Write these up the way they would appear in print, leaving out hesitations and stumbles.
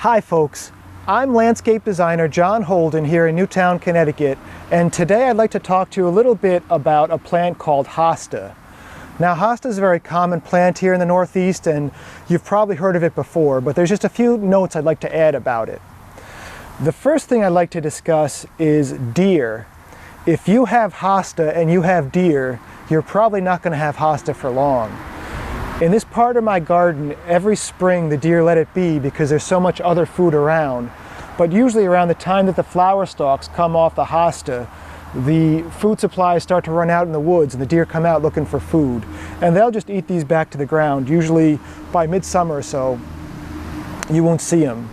Hi folks, I'm landscape designer John Holden here in Newtown, Connecticut, and today I'd like to talk to you a little bit about a plant called hosta. Now hosta is a very common plant here in the Northeast and you've probably heard of it before, but there's just a few notes I'd like to add about it. The first thing I'd like to discuss is deer. If you have hosta and you have deer, you're probably not going to have hosta for long. In this part of my garden, every spring the deer let it be because there's so much other food around. But usually around the time that the flower stalks come off the hosta, the food supplies start to run out in the woods and the deer come out looking for food. And they'll just eat these back to the ground. Usually by midsummer or so, you won't see them.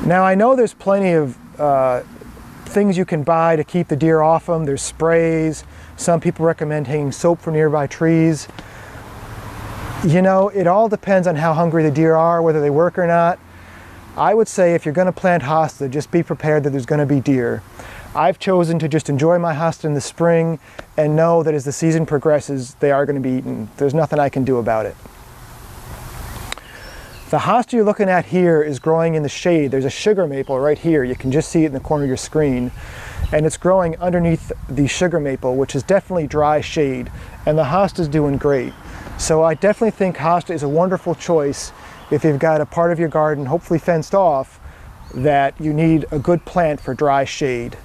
Now I know there's plenty of things you can buy to keep the deer off them. There's sprays. Some people recommend hanging soap from nearby trees. You know, it all depends on how hungry the deer are, whether they work or not. I would say if you're going to plant hosta, just be prepared that there's going to be deer. I've chosen to just enjoy my hosta in the spring and know that as the season progresses, they are going to be eaten. There's nothing I can do about it. The hosta you're looking at here is growing in the shade. There's a sugar maple right here. You can just see it in the corner of your screen. And it's growing underneath the sugar maple, which is definitely dry shade. And the hosta's doing great. So I definitely think hosta is a wonderful choice if you've got a part of your garden, hopefully fenced off, that you need a good plant for dry shade.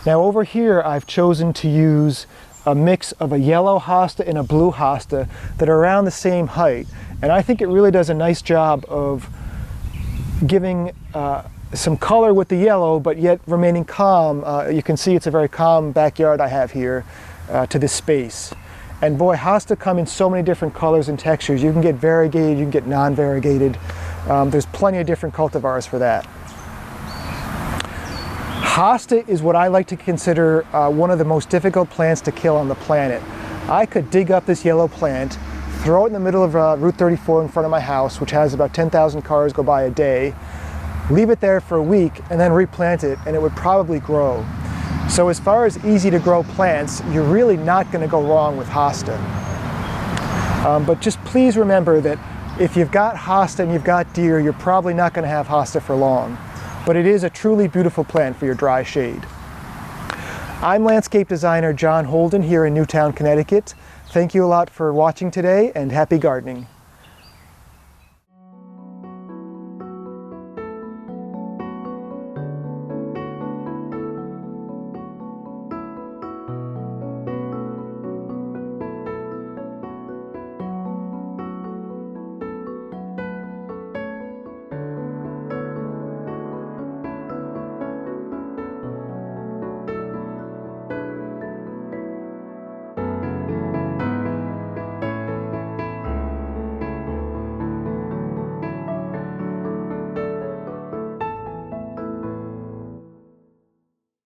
Now over here I've chosen to use a mix of a yellow hosta and a blue hosta that are around the same height. And I think it really does a nice job of giving some color with the yellow, but yet remaining calm. You can see it's a very calm backyard I have here to this space. And boy, hosta come in so many different colors and textures. You can get variegated, you can get non-variegated. There's plenty of different cultivars for that. Hosta is what I like to consider one of the most difficult plants to kill on the planet. I could dig up this yellow plant, throw it in the middle of Route 34 in front of my house, which has about 10,000 cars go by a day, leave it there for a week, and then replant it, and it would probably grow. So as far as easy to grow plants, you're really not going to go wrong with hosta. But just please remember that if you've got hosta and you've got deer, you're probably not going to have hosta for long. But it is a truly beautiful plant for your dry shade. I'm landscape designer John Holden here in Newtown, Connecticut. Thank you a lot for watching today and happy gardening.